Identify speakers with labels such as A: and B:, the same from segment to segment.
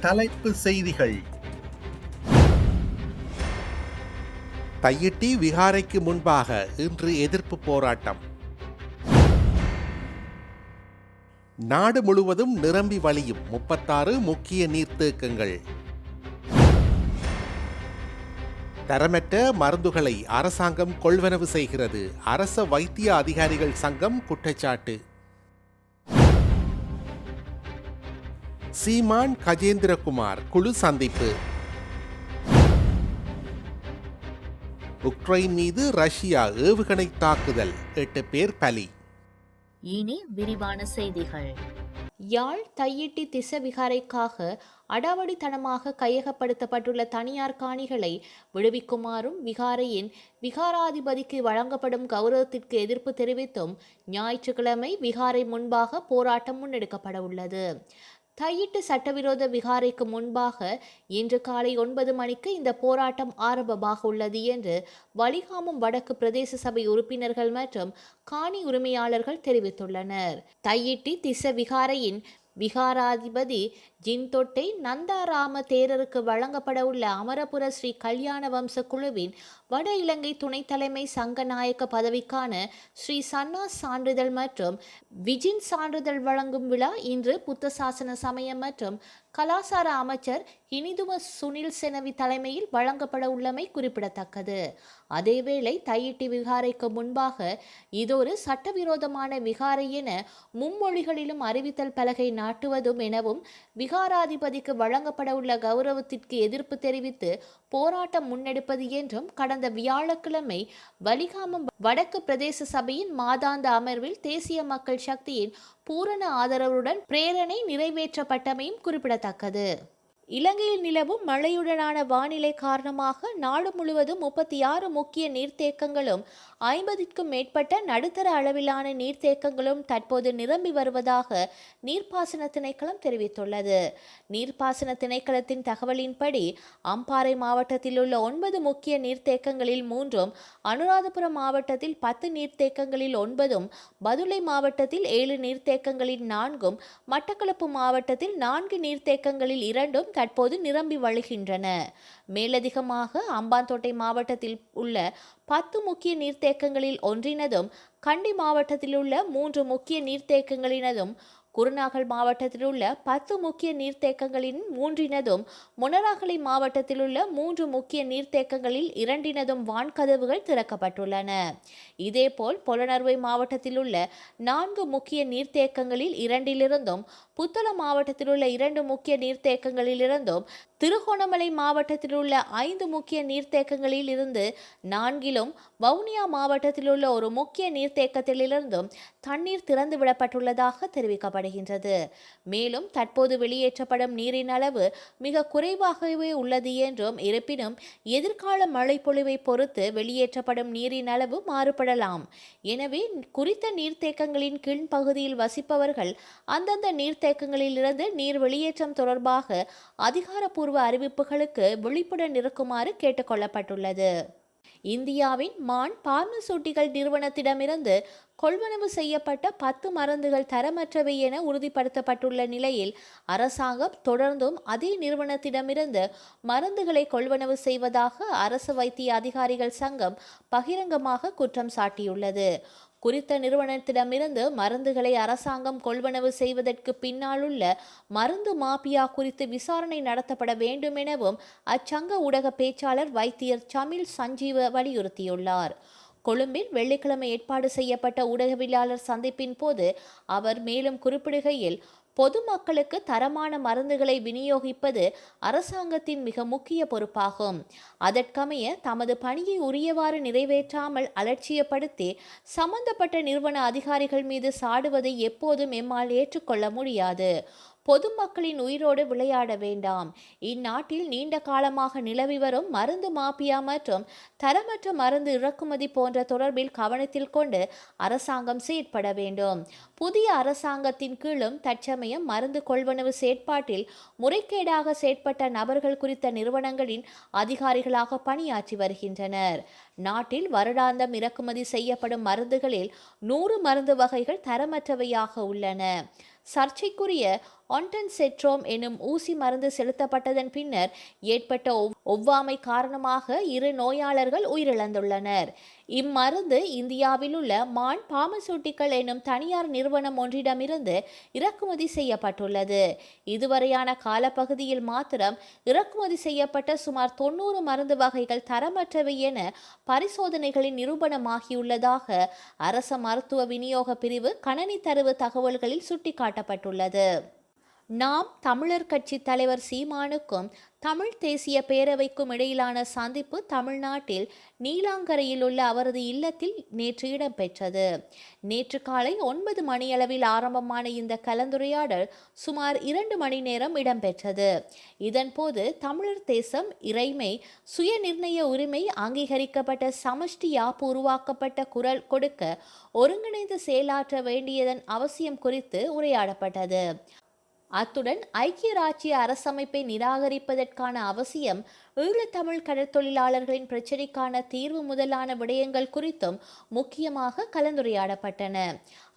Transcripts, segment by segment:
A: தலைப்பு செய்திகள். தையிட்டி விகாரைக்கு முன்பாக இன்று எதிர்ப்பு போராட்டம். நாடு முழுவதும் நிரம்பி வழியும் 36 முக்கிய நீர்த்தேக்கங்கள். தரமற்ற மருந்துகளை அரசாங்கம் கொள்வனவு செய்கிறது. அரச வைத்திய அதிகாரிகள் சங்கம் குற்றச்சாட்டு. சீமான் கஜேந்திரகுமார் குழு சந்திப்பு. உக்ரைன் மீது ரஷ்யா ஏவுகணை தாக்குதல், 8 பேர் பலி.
B: இனி விரிவான செய்திகள். யாழ் தையிட்டி திசவிகாரைக்காக அடாவடித்தனமாக கையகப்படுத்தப்பட்டுள்ள தனியார் காணிகளை விடுவிக்குமாறும் விகாரையின் விகாராதிபதிக்கு வழங்கப்படும் கௌரவத்திற்கு எதிர்ப்பு தெரிவித்தும் ஞாயிற்றுக்கிழமை விகாரை முன்பாக போராட்டம் முன்னெடுக்கப்பட உள்ளது. தையிட்டு சட்டவிரோத விகாரைக்கு முன்பாக இன்று காலை 9 மணிக்கு இந்த போராட்டம் ஆரம்பமாக உள்ளது என்று வலிகாமம் வடக்கு பிரதேச சபை உறுப்பினர்கள் மற்றும் காணி உரிமையாளர்கள் தெரிவித்துள்ளனர். தையிட்டி திச விகாரையின் விகாராதிபதி ஜின்தொட்டை நந்தாராம தேரருக்கு வழங்கப்பட உள்ள அமரபுர ஸ்ரீ கல்யாண வம்ச குழுவின் வட இலங்கை துணைத் தலைமை சங்கநாயக்க பதவிக்கான ஸ்ரீ சன்னாஸ் சான்றிதழ் மற்றும் விஜின் சான்றிதழ் வழங்கும் விழா இன்று புத்த சாசன சமயம் மற்றும் கலாசார அமைச்சர் இனிதும சுனில் செனவி தலைமையில் வழங்கப்பட உள்ளமை குறிப்பிடத்தக்கது. அதேவேளை தையிட்டி விகாரைக்கு முன்பாக இதொரு சட்டவிரோதமான விகாரை என மும்மொழிகளிலும் அறிவித்தல் பலகை நாட்டுவதும் எனவும் விகாராதிபதிக்கு வழங்கப்பட உள்ள கௌரவத்திற்கு எதிர்ப்பு தெரிவித்து போராட்டம் முன்னெடுப்பது என்றும் கடந்த வியாழக்கிழமை வலிகாமம் வடக்கு பிரதேச சபையின் மாதாந்த அமர்வில் தேசிய மக்கள் சக்தியின் பூரண ஆதரவுடன் பிரேரணை நிறைவேற்றப்பட்டமையும் குறிப்பிடத்தக்கது. இலங்கையில் நிலவும் மழையுடனான வானிலை காரணமாக நாடு முழுவதும் 36 முக்கிய நீர்த்தேக்கங்களும் 50க்கும் மேற்பட்ட நடுத்தர அளவிலான நீர்த்தேக்கங்களும் தற்போது நிரம்பி வருவதாக நீர்ப்பாசன திணைக்களம் தெரிவித்துள்ளது. நீர்ப்பாசன திணைக்களத்தின் தகவலின்படி அம்பாறை மாவட்டத்தில் உள்ள 9 முக்கிய நீர்த்தேக்கங்களில் 3ம், அனுராதபுரம் மாவட்டத்தில் 10 நீர்த்தேக்கங்களில் 9ம், பதுளை மாவட்டத்தில் 7 நீர்த்தேக்கங்களில் 4ம், மட்டக்களப்பு மாவட்டத்தில் 4 நீர்த்தேக்கங்களில் 2ம் தற்போது நிரம்பி வழிகின்றன. மேலதிகமாக அம்பாந்தோட்டை மாவட்டத்தில் உள்ள 10 முக்கிய நீர்த்தேக்கங்களில் ஒன்றினதும், கண்டி மாவட்டத்தில் உள்ள 3 முக்கிய நீர்த்தேக்கங்களினதும், குருநாகல் மாவட்டத்தில் உள்ள 10 முக்கிய நீர்த்தேக்கங்களின் 3னதும், மொனராகலை மாவட்டத்தில் உள்ள 3 முக்கிய நீர்த்தேக்கங்களில் 2னதும் வான்கதவுகள் திறக்கப்பட்டுள்ளன. இதேபோல் பொலனறுவை மாவட்டத்தில் உள்ள 4 முக்கிய நீர்த்தேக்கங்களில் 2லிருந்தும், புத்தளம் மாவட்டத்தில் உள்ள 2 முக்கிய நீர்த்தேக்கங்களிலிருந்தும், திருகோணமலை மாவட்டத்தில் உள்ள 5 முக்கிய நீர்த்தேக்கங்களில் இருந்து 4லும், வவுனியா மாவட்டத்தில் உள்ள ஒரு முக்கிய நீர்த்தேக்கத்திலிருந்தும் தண்ணீர் திறந்து விடப்பட்டுள்ளதாக தெரிவிக்கப்படுகின்றது. மேலும் தற்போது வெளியேற்றப்படும் நீரின் அளவு மிக குறைவாகவே உள்ளது என்றும், இருப்பினும் எதிர்கால மழை பொழிவை பொறுத்து வெளியேற்றப்படும் நீரின் அளவு மாறுபடலாம். எனவே குறித்த நீர்த்தேக்கங்களின் கீழ் பகுதியில் வசிப்பவர்கள் அந்தந்த நீர்த்தேக்கங்களில் இருந்து நீர் வெளியேற்றம் தொடர்பாக அதிகாரப்பூர்வ அறிவிப்புகளுக்கு விழிப்புடன் இருக்குமாறு கேட்டுக்கொள்ளப்பட்டுள்ளது. இந்தியாவின் மான் பார்மசூட்டிகள் நிறுவனத்திடமிருந்து கொள்வனவு செய்யப்பட்ட 10 மருந்துகள் தரமற்றவை என உறுதிப்படுத்தப்பட்டுள்ள நிலையில் அரசாங்கம் தொடர்ந்தும் அதே நிறுவனத்திடமிருந்து மருந்துகளை கொள்வனவு செய்வதாக அரசு வைத்திய அதிகாரிகள் சங்கம் பகிரங்கமாக குற்றம் சாட்டியுள்ளது. குறித்த நிறுவனத்திடமிருந்து மருந்துகளை அரசாங்கம் கொள்வனவு செய்வதற்கு பின்னாலுள்ள மருந்து மாபியா குறித்து விசாரணை நடத்தப்பட வேண்டும் எனவும் அச்சங்க ஊடக பேச்சாளர் வைத்தியர் சமில் சஞ்சீவ வலியுறுத்தியுள்ளார். கொழும்பில் வெள்ளிக்கிழமை ஏற்பாடு செய்யப்பட்ட ஊடகவியலாளர் சந்திப்பின் போது அவர் மேலும் குறிப்பிடுகையில், பொதுமக்களுக்கு தரமான மருந்துகளை விநியோகிப்பது அரசாங்கத்தின் மிக முக்கிய பொறுப்பாகும். அதற்கமைய தமது பணியை உரியவாறு நிறைவேற்றாமல் அலட்சியப்படுத்தி சம்பந்தப்பட்ட நிறுவன அதிகாரிகள் மீது சாடுவதை எப்போதும் எம்மால் ஏற்றுக்கொள்ள முடியாது. பொதுமக்களின் உயிரோடு விளையாட வேண்டாம். இந்நாட்டில் நீண்ட காலமாக நிலவி வரும் மருந்து மாபியா மற்றும் தரமற்ற மருந்து இறக்குமதி போன்ற தொடர்பில் கவனத்தில் கொண்டு அரசாங்கம் செயற்பட வேண்டும். புதிய அரசாங்கத்தின் கீழும் தற்சமயம் மருந்து கொள்வனவு செயற்பாட்டில் முறைகேடாக செயற்பட்ட நபர்கள் குறித்த நிறுவனங்களின் அதிகாரிகளாக பணியாற்றி வருகின்றனர். நாட்டில் வருடாந்தம் இறக்குமதி செய்யப்படும் மருந்துகளில் 100 மருந்து வகைகள் தரமற்றவையாக உள்ளன. சர்ச்சைக்குரிய ஒன்டன்செட்ரோம் எனும் ஊசி மருந்து செலுத்தப்பட்டதன் பின்னர் ஏற்பட்ட ஒவ்வாமை காரணமாக 2 நோயாளர்கள் உயிரிழந்துள்ளனர். இம்மருந்து இந்தியாவில் உள்ள மான் பார்மசூட்டிக்கல் எனும் தனியார் நிறுவனம் ஒன்றிடமிருந்து இறக்குமதி செய்யப்பட்டுள்ளது. இதுவரையான காலப்பகுதியில் மாத்திரம் இறக்குமதி செய்யப்பட்ட சுமார் 90 மருந்து வகைகள் தரமற்றவை என பரிசோதனைகளின் நிரூபணமாகியுள்ளதாக அரச மருத்துவ விநியோக பிரிவு கணனி தரவு தகவல்களில் சுட்டிக்காட்டப்பட்டுள்ளது. நாம் தமிழர் கட்சி தலைவர் சீமானுக்கும் தமிழ் தேசிய பேரவைக்கும் இடையிலான சந்திப்பு தமிழ்நாட்டில் நீலாங்கரையில் உள்ள அவரது இல்லத்தில் நேற்று இடம்பெற்றது. நேற்று காலை 9 மணியளவில் ஆரம்பமான இந்த கலந்துரையாடல் சுமார் 2 மணி நேரம் இடம்பெற்றது. இதன்போது தமிழர் தேசம், இறைமை, சுயநிர்ணய உரிமை, அங்கீகரிக்கப்பட்ட சமஷ்டி யாப்பு உருவாக்கப்பட்ட குரல் கொடுக்க ஒருங்கிணைந்து செயலாற்ற வேண்டியதன் அவசியம் குறித்து உரையாடப்பட்டது. அத்துடன் ஐக்கிய ராச்சிய அரசமைப்பை நிராகரிப்பதற்கான அவசியம், ஈழத்தமிழ் கடற்தொழிலாளர்களின் பிரச்சினைக்கான தீர்வு முதலான விடயங்கள் குறித்தும் முக்கியமாக கலந்துரையாடப்பட்டன.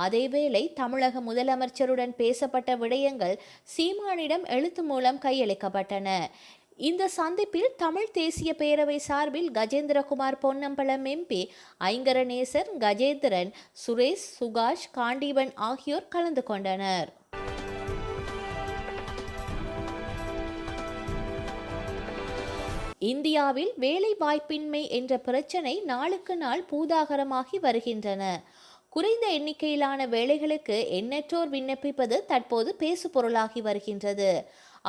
B: அதேவேளை தமிழக முதலமைச்சருடன் பேசப்பட்ட விடயங்கள் சீமானிடம் எழுத்து மூலம் கையளிக்கப்பட்டன. இந்த சந்திப்பில் தமிழ் தேசிய பேரவை சார்பில் கஜேந்திரகுமார் பொன்னம்பலம் MP, ஐங்கரநேசர், கஜேந்திரன், சுரேஷ், சுகாஷ், காண்டீபன் ஆகியோர் கலந்து கொண்டனர். இந்தியாவில் வேலை வாய்ப்பின்மை என்ற பிரச்சினை நாளுக்கு நாள் பூதாகரமாகி வருகின்றன. குறைந்த எண்ணிக்கையிலான வேலைகளுக்கு எண்ணற்றோர் விண்ணப்பிப்பது தற்போது பேசுபொருளாகி வருகின்றது.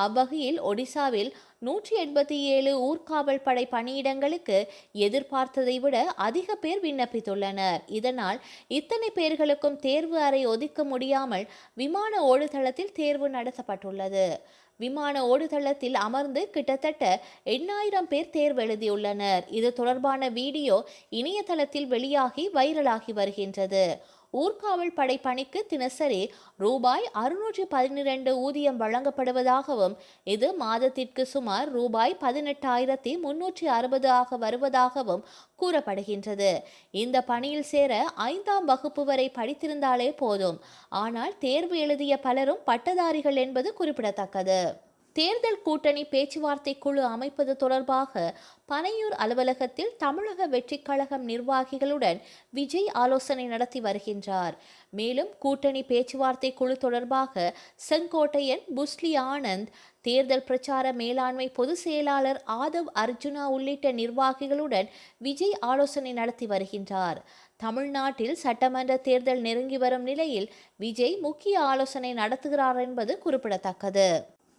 B: அவ்வகையில் ஒடிசாவில் 187 ஊர்காவல் படை பணியிடங்களுக்கு எதிர்பார்த்ததை விட அதிக பேர் விண்ணப்பித்துள்ளனர். இதனால் இத்தனை பேர்களுக்கும் தேர்வு அறை ஒதுக்க முடியாமல் விமான ஓடுதளத்தில் தேர்வு நடத்தப்பட்டுள்ளது. விமான ஓடுதளத்தில் அமர்ந்து கிட்டத்தட்ட 8,000 பேர் தேர்வு எழுதியுள்ளனர். இது தொடர்பான வீடியோ இணையதளத்தில் வெளியாகி வைரலாகி வருகின்றது. ஊர்காவல் படை பணிக்கு தினசரி ரூபாய் 612 ஊதியம் வழங்கப்படுவதாகவும் இது மாதத்திற்கு சுமார் ரூபாய் 18,360 ஆக வருவதாகவும் கூறப்படுகின்றது. இந்த பணியில் சேர 5ஆம் வகுப்பு வரை படித்திருந்தாலே போதும். ஆனால் தேர்வு எழுதிய பலரும் பட்டதாரிகள் என்பது குறிப்பிடத்தக்கது. தேர்தல் கூட்டணி பேச்சுவார்த்தை குழு அமைப்பது தொடர்பாக பனையூர் அலுவலகத்தில் தமிழக வெற்றிக் கழகம் நிர்வாகிகளுடன் விஜய் ஆலோசனை நடத்தி வருகின்றார். மேலும் கூட்டணி பேச்சுவார்த்தை குழு தொடர்பாக செங்கோட்டையன், புஸ்லி ஆனந்த், தேர்தல் பிரச்சார மேலாண்மை பொதுச் செயலாளர் ஆதவ் அர்ஜுனா உள்ளிட்ட நிர்வாகிகளுடன் விஜய் ஆலோசனை நடத்தி வருகின்றார். தமிழ்நாட்டில் சட்டமன்ற தேர்தல் நெருங்கி வரும் நிலையில் விஜய் முக்கிய ஆலோசனை நடத்துகிறார் என்பது குறிப்பிடத்தக்கது.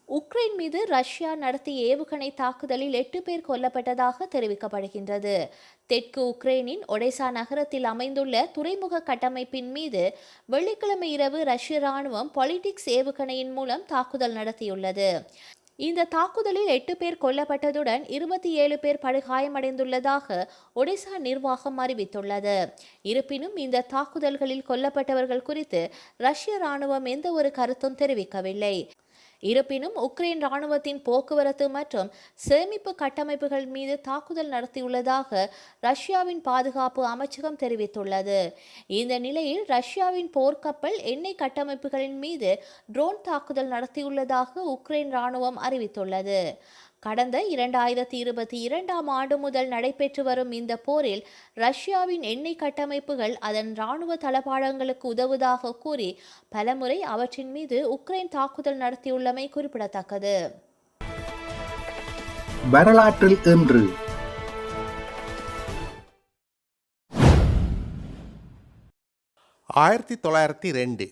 B: உக்ரைன் மீது ரஷ்யா நடத்திய ஏவுகணை தாக்குதலில் 8 பேர் கொல்லப்பட்டதாக தெரிவிக்கப்படுகின்றது. தெற்கு உக்ரைனின் ஒடேசா நகரத்தில் அமைந்துள்ள துறைமுக கட்டமைப்பின் மீது வெள்ளிக்கிழமை இரவு ரஷ்ய ராணுவம் பாலிடிக்ஸ் ஏவுகணையின் மூலம் தாக்குதல் நடத்தியுள்ளது. இந்த தாக்குதலில் 8 பேர் கொல்லப்பட்டதுடன் 27 பேர் படுகாயமடைந்துள்ளதாக ஒடிசா நிர்வாகம் அறிவித்துள்ளது. இருப்பினும் இந்த தாக்குதல்களில் கொல்லப்பட்டவர்கள் குறித்து ரஷ்ய ராணுவம் எந்த ஒரு கருத்தும் தெரிவிக்கவில்லை. இருப்பினும் உக்ரைன் ராணுவத்தின் போக்குவரத்து மற்றும் சேமிப்பு கட்டமைப்புகள் மீது தாக்குதல் நடத்தியுள்ளதாக ரஷ்யாவின் பாதுகாப்பு அமைச்சகம் தெரிவித்துள்ளது. இந்த நிலையில் ரஷ்யாவின் போர்க்கப்பல், எண்ணெய் கட்டமைப்புகளின் மீது ட்ரோன் தாக்குதல் நடத்தியுள்ளதாக உக்ரைன் ராணுவம் அறிவித்துள்ளது. கடந்த 2022ஆம் ஆண்டு முதல் நடைபெற்று வரும் இந்த போரில் ரஷ்யாவின் எண்ணெய் கட்டமைப்புகள் அதன் இராணுவ தளபாடங்களுக்கு உதவுவதாக கூறி பலமுறை அவற்றின் மீது உக்ரைன் தாக்குதல் நடத்தியுள்ளமை குறிப்பிடத்தக்கது.
A: வரலாற்றில் இன்று 1902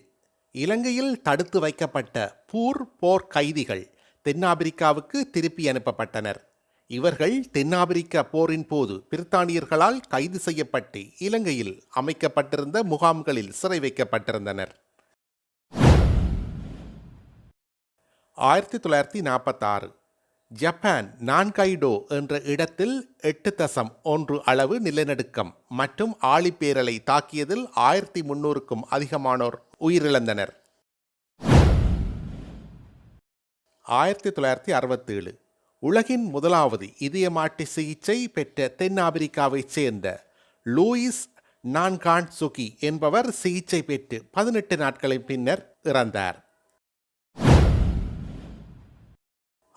A: இலங்கையில் தடுத்து வைக்கப்பட்ட போர் கைதிகள் தென்னாப்பிரிக்காவுக்கு திருப்பி அனுப்பப்பட்டனர். இவர்கள் தென்னாப்பிரிக்க போரின் போது பிரித்தானியர்களால் கைது செய்யப்பட்டு இலங்கையில் அமைக்கப்பட்டிருந்த முகாம்களில் சிறை வைக்கப்பட்டிருந்தனர். 1946 ஜப்பான் நான்கைடோ என்ற இடத்தில் 8.1 அளவு நிலநடுக்கம் மற்றும் ஆழிப்பேரலை தாக்கியதில் 1300க்கும் அதிகமானோர் உயிரிழந்தனர். 1967 உலகின் முதலாவது இதயமாட்டி சிகிச்சை பெற்ற தென்னாப்பிரிக்காவைச் சேர்ந்த லூயிஸ் நான்கான்சுகி என்பவர் சிகிச்சை பெற்று 18 நாட்களின் பின்னர் இறந்தார்.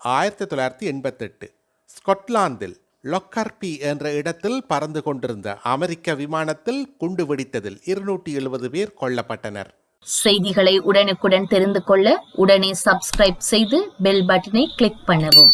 A: 1988 ஸ்கொட்லாந்தில் லொக்கர்பி என்ற இடத்தில் பறந்து கொண்டிருந்த அமெரிக்க விமானத்தில் குண்டு வெடித்ததில் 270 பேர் கொல்லப்பட்டனர்.
B: செய்திகளை உடனுக்குடன் தெரிந்து கொள்ள உடனே சப்ஸ்கிரைப் செய்து பெல் பட்டனை கிளிக் பண்ணவும்.